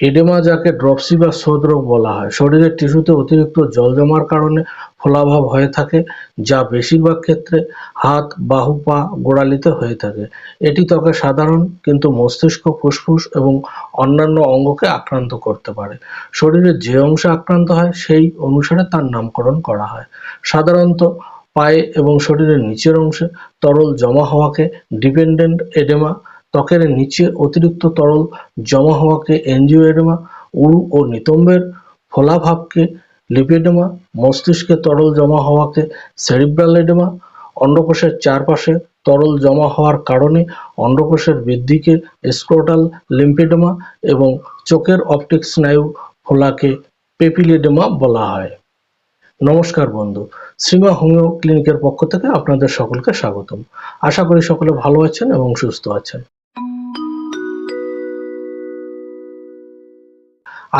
Oedema, যাকে dropsy বা শোথ রোগ বলা হয়, শরীরের টিস্যুতে অতিরিক্ত জল জমার কারণে ফোলাভাব হয়ে থাকে, যা বেশিরভাগ ক্ষেত্রে হাত, বাহু, পা, গোড়ালিতে হয়ে থাকে। এটি ত্বকে সাধারণ, কিন্তু মস্তিষ্ক, ফুসফুস এবং অন্যান্য অঙ্গকে আক্রান্ত করতে পারে। শরীরের যে অংশে আক্রান্ত হয় সেই অনুসারে তার নামকরণ করা হয়। সাধারণত পায়ে এবং শরীরের নিচের অংশে তরল জমা হওয়াকে ডিপেন্ডেন্ট এডেমা, ত্বকের নিচে অতিরিক্ত তরল জমা হওয়াকে এনজিওএডেমা, উরু ও নিতম্বের ফোলাভাবকে লিপিডেমা, মস্তিষ্কে তরল জমা হওয়াকে সেরিব্রাল এডেমা, অন্ডকোষের চারপাশে তরল জমা হওয়ার কারণে অন্ডকোষের বৃদ্ধিকে স্ক্রোটাল লিম্ফেডেমা এবং চোখের অপটিক স্নায়ু ফোলাকে পেপিলিডেমা বলা হয়। নমস্কার বন্ধু, শ্রীমা হোমিও ক্লিনিকের পক্ষ থেকে আপনাদের সকলকে স্বাগতম। আশা করি সকলে ভালো আছেন এবং সুস্থ আছেন।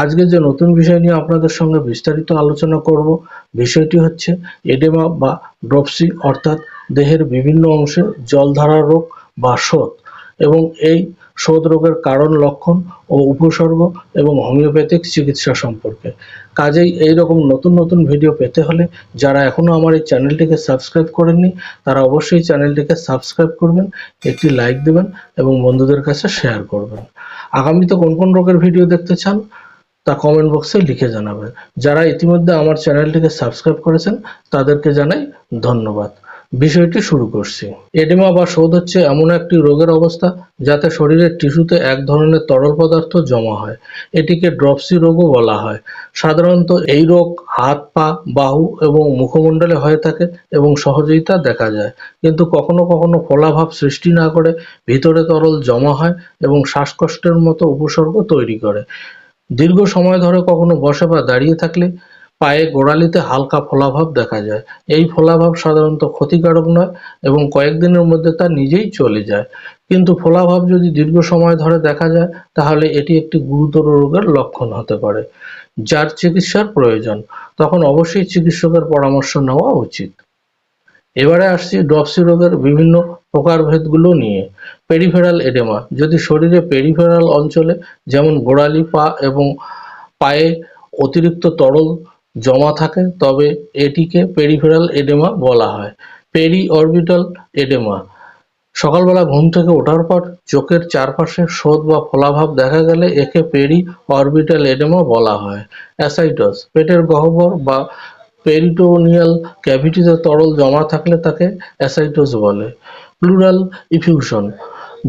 আজকে যে নতুন বিষয় নিয়ে আপনাদের সঙ্গে বিস্তারিত আলোচনা করব, বিষয়টি হচ্ছে এডেমা বা ড্রপসি, অর্থাৎ দেহের বিভিন্ন অংশে জলধারা রোগ বা শোথ, এবং এই শোথ রোগের কারণ, লক্ষণ ও উপসর্গ এবং হোমিওপ্যাথিক চিকিৎসা সম্পর্কে। কাজেই এইরকম নতুন নতুন ভিডিও পেতে হলে যারা এখনও আমার এই চ্যানেলটিকে সাবস্ক্রাইব করেননি, তারা অবশ্যই চ্যানেলটিকে সাবস্ক্রাইব করবেন, একটি লাইক দেবেন এবং বন্ধুদের কাছে শেয়ার করবেন। আগামীতে কোন কোন রোগের ভিডিও দেখতে চান তা কমেন্ট বক্সে লিখে জানাবেন। যারা ইতিমধ্যে আমার চ্যানেলটিকে সাবস্ক্রাইব করেছেন তাদেরকে জানাই ধন্যবাদ। বিষয়টি শুরু করছি। এডেমা বা শোথ হচ্ছে এমন একটি রোগের অবস্থা যাতে শরীরের টিস্যুতে এক ধরনের তরল পদার্থ জমা হয়। এটিকে ড্রপসি রোগও বলা হয়। সাধারণত এই রোগ হাত, পা, বাহু এবং মুখমণ্ডলে হয়ে থাকে এবং সহজেই তা দেখা যায়, কিন্তু কখনো কখনো ফোলাভাব সৃষ্টি না করে ভিতরে তরল জমা হয় এবং শ্বাসকষ্টের মতো উপসর্গ তৈরি করে। দীর্ঘ সময় ধরে কখনো বসে বা দাঁড়িয়ে থাকলে পায়ে গোড়ালিতে হালকা ফোলাভাব দেখা যায়। এই ফোলাভাব সাধারণত ক্ষতিকারক নয় এবং কয়েকদিনের মধ্যে তা নিজেই চলে যায়। কিন্তু ফোলাভাব যদি দীর্ঘ সময় ধরে দেখা যায় তাহলে এটি একটি গুরুতর রোগের লক্ষণ হতে পারে, যার চিকিৎসার প্রয়োজন। তখন অবশ্যই চিকিৎসকের পরামর্শ নেওয়া উচিত। এবারে আসছি ড্রপসি রোগের বিভিন্ন প্রকারভেদগুলো নিয়ে। পেরিফেরাল এডেমা, যদি শরীরে পেরিফেরাল অঞ্চলে যেমন গোড়ালি, পা এবং পায়ে অতিরিক্ত তরল জমা থাকে তবে এটিকে পেরিফেরাল এডেমা বলা হয়। পেরি অরবিটাল এডেমা, সকালবেলা ঘুম থেকে ওঠার পর চোখের চারপাশে শোথ বা ফোলাভাব দেখা গেলে একে পেরি অরবিটাল এডেমা বলা হয়। অ্যাসাইটস, পেটের গহ্বর বা পেরিটোনিয়াল ক্যাভিটিতে তরল জমা থাকলে তাকে অ্যাসাইটোস বলে। প্লুরাল ইফিউশন,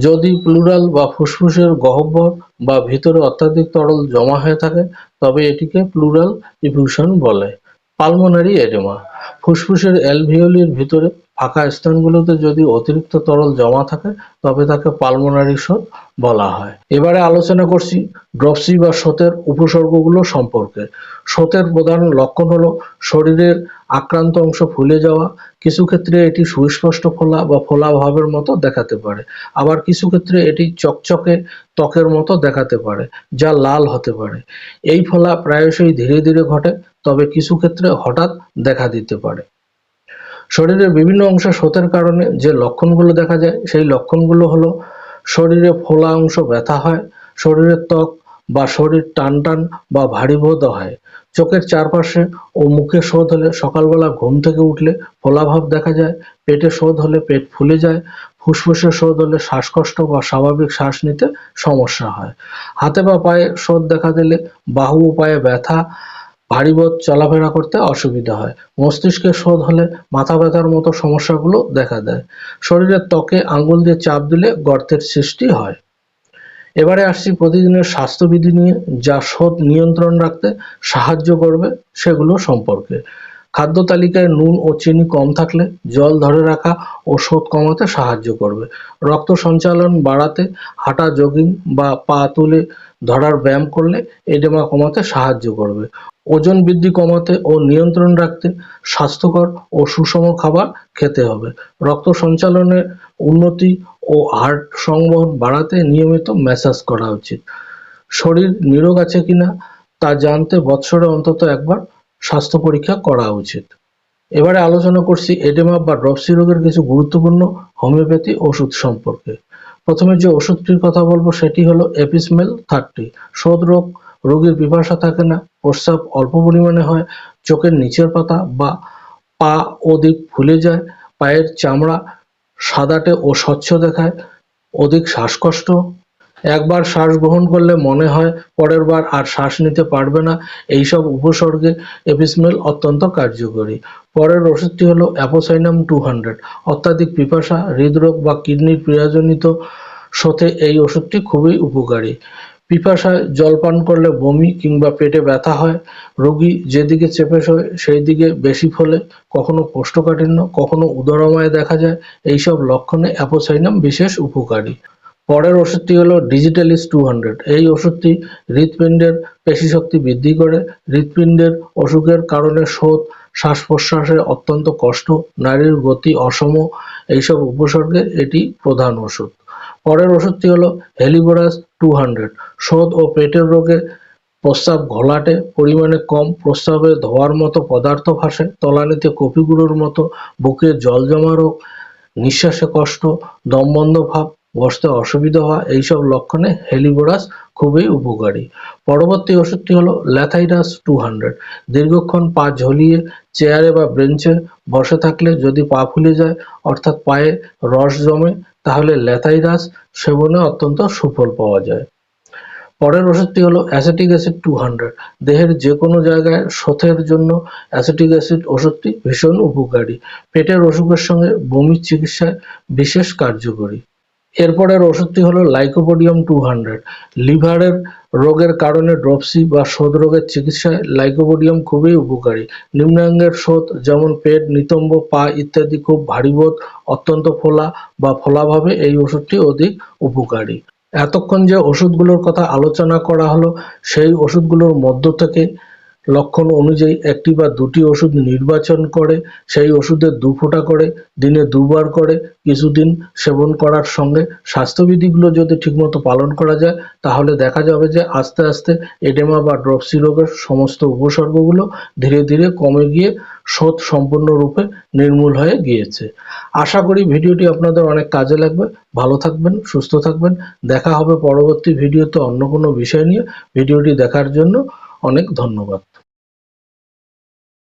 যদি প্লুরাল বা ফুসফুসের গহ্বর বা ভিতরে অত্যাধিক তরল জমা হয়ে থাকে তবে এটিকে প্লুরাল ইফিউশন বলে। পালমোনারি এডেমা, ফুসফুসের অ্যালভিওলির ভিতরে ফাঁকা স্থানগুলোতে যদি অতিরিক্ত তরল জমা থাকে তবে তাকে পালমোনারি শোথ বলা হয়। এবারে আলোচনা করছি ড্রপসি বা শোথের উপসর্গগুলো সম্পর্কে। শোথের প্রধান লক্ষণ হলো শরীরের আক্রান্ত অংশ ফুলে যাওয়া। কিছু ক্ষেত্রে এটি সুস্পষ্ট ফোলা বা ফোলাভাবের মতো দেখাতে পারে, আবার কিছু ক্ষেত্রে এটি চকচকে ত্বকের মতো দেখাতে পারে, যা লাল হতে পারে। এই ফোলা প্রায়শই ধীরে ধীরে ঘটে, তবে কিছু ক্ষেত্রে হঠাৎ দেখা দিতে পারে। শরীরের বিভিন্ন অংশে শোথের কারণে যে লক্ষণগুলো দেখা যায় সেই লক্ষণগুলো হলো: শরীরে ফোলা অংশ ব্যথা হয়, শরীরের ত্বক বা শরীর টান টান বা ভারী বোধ হয়, চোখের চারপাশে ও মুখে শোথ হলে সকালবেলা ঘুম থেকে উঠলে ফোলাভাব দেখা যায়, পেটে শোথ হলে পেট ফুলে যায়, ফুসফুসে শোথ হলে শ্বাসকষ্ট বা স্বাভাবিক শ্বাস নিতে সমস্যা হয়, হাতে বা পায়ে শোথ দেখা দিলে বাহু ও পায়ে ব্যথা, ভারী বোধ, চলাফেরা করতে অসুবিধা হয়, মস্তিষ্কে শোথ হলে মাথা ব্যথার মতো সমস্যাগুলো দেখা দেয়, শরীরের ত্বকে আঙুল দিয়ে চাপ দিলে গর্তের সৃষ্টি হয়। এবারে আসছি প্রতিদিনের স্বাস্থ্যবিধি নিয়ে, যা শোথ নিয়ন্ত্রণ রাখতে সাহায্য করবে সেগুলো সম্পর্কে। খাদ্য তালিকায় নুন ও চিনি কম থাকলে জল ধরে রাখা ও শোথ কমাতে সাহায্য করবে। রক্ত সঞ্চালন বাড়াতে হাঁটা, জগিং বা পা তুলে ধরার ব্যায়াম করলে এডেমা কমাতে সাহায্য করবে। ওজন বৃদ্ধি কমাতে ও নিয়ন্ত্রণ রাখতে স্বাস্থ্যকর ও সুষম খাবার খেতে হবে। রক্ত সঞ্চালনের উন্নতি ও হার্ট সংবহন বাড়াতে নিয়মিত ম্যাসাজ করা উচিত। শরীর নিরোগ আছে কিনা তা জানতে বৎসরে অন্তত একবার স্বাস্থ্য পরীক্ষা করা উচিত। এবারে আলোচনা করছি এডেমা বা ড্রপসি রোগের কিছু গুরুত্বপূর্ণ হোমিওপ্যাথি ওষুধ সম্পর্কে। প্রথমে যে ওষুধটির কথা বলবো সেটি হলো এপিসমেল 30। শোধ রোগ, রোগীর পিপাসা থাকে না, প্রস্রাব অল্প পরিমাণে হয়, চোখের নিচের পাতা বা পা অধিক ফুলে যায়, পায়ের চামড়া সাদাটে ও স্বচ্ছ দেখায়, অধিক শ্বাসকষ্ট, একবার শ্বাস গ্রহণ করলে মনে হয় পরের বার আর শ্বাস নিতে পারবে না, এইসব উপসর্গে এপিসমেল অত্যন্ত কার্যকরী। পরের ওষুধটি হলো অ্যাপোসাইনাম 200। অত্যাধিক পিপাসা, হৃদরোগ বা কিডনির পীড়াজনিত শোথে এই ওষুধটি খুবই উপকারী। পিপাসায় জল পান করলে বমি কিংবা পেটে ব্যথা হয়, রোগী যেদিকে চেপে শোয় সেই দিকে বেশি ফোলে, কখনো কোষ্ঠকাঠিন্য, কখনো উদরময় দেখা যায়, এইসব লক্ষণে অ্যাপোসাইনাম বিশেষ উপকারী। পরের ওষুধটি হলো ডিজিটালিস 200। এই ওষুধটি হৃৎপিণ্ডের পেশিশক্তি বৃদ্ধি করে, হৃৎপিণ্ডের অসুখের কারণে শোথ, শ্বাস-প্রশ্বাসে অত্যন্ত কষ্ট, নাড়ির গতি অসম, এইসব উপসর্গে এটি প্রধান ওষুধ। পরের ওষুধটি হলো হেলিভোরাস 200। শোথ ও পেটের রোগে প্রস্রাব ঘোলাটে, পরিমাণে কম, প্রস্রাবে ধোঁয়ার মতো পদার্থ ভাসে, তলানিতে কফি গুঁড়োর মতো, বুকে জল জমা রোগ, নিঃশ্বাসে কষ্ট, দমবন্ধ ভাব, বসতে অসুবিধা হওয়া, এইসব লক্ষণে হেলিভোরাস খুবই উপকারী। পরবর্তী ওষুধটি হলো ল্যাথাইরাস 200। দীর্ঘক্ষণ পা ঝুলিয়ে চেয়ারে বা বেঞ্চে বসে থাকলে যদি পা ফুলে যায় অর্থাৎ পায়ে রস জমে, তাহলে ল্যাথাইরাস সেবনে অত্যন্ত সুফল পাওয়া যায়। পরের ওষুধটি হলো অ্যাসিটিক অ্যাসিড 200। দেহের যে কোনো জায়গায় শোথের জন্য অ্যাসিটিক অ্যাসিড ওষুধটি ভীষণ উপকারী। পেটের অসুখের সঙ্গে বমির চিকিৎসায় বিশেষ কার্যকরী। এরপরের ওষুধটি হলো লাইকোপোডিয়াম 200। লিভারের রোগের কারণে ড্রপসি বা শোথ রোগের চিকিৎসায় লাইকোপোডিয়াম খুবই উপকারী। নিম্নাঙ্গের শোথ যেমন পেট, নিতম্ব, পা ইত্যাদি খুব ভারী বোধ, অত্যন্ত ফোলা বা ফোলাভাবে এই ওষুধটি অধিক উপকারী। এতক্ষণ যে ওষুধগুলোর কথা আলোচনা করা হলো সেই ওষুধগুলোর মধ্য থেকে লক্ষণ অনুযায়ী একটি বা দুটি ওষুধ নির্বাচন করে সেই ওষুধের 2 ফোঁটা করে দিনে 2 বার করে কিছুদিন সেবন করার সঙ্গে স্বাস্থ্যবিধিগুলো যদি ঠিকমতো পালন করা যায় তাহলে দেখা যাবে যে আস্তে আস্তে এডেমা বা ড্রপসি রোগের সমস্ত উপসর্গগুলো ধীরে ধীরে কমে গিয়ে শোথ সম্পূর্ণরূপে নির্মূল হয়ে গিয়েছে। আশা করি ভিডিওটি আপনাদের অনেক কাজে লাগবে। ভালো থাকবেন, সুস্থ থাকবেন। দেখা হবে পরবর্তী ভিডিওতে অন্য কোনো বিষয় নিয়ে। ভিডিওটি দেখার জন্য অনেক ধন্যবাদ।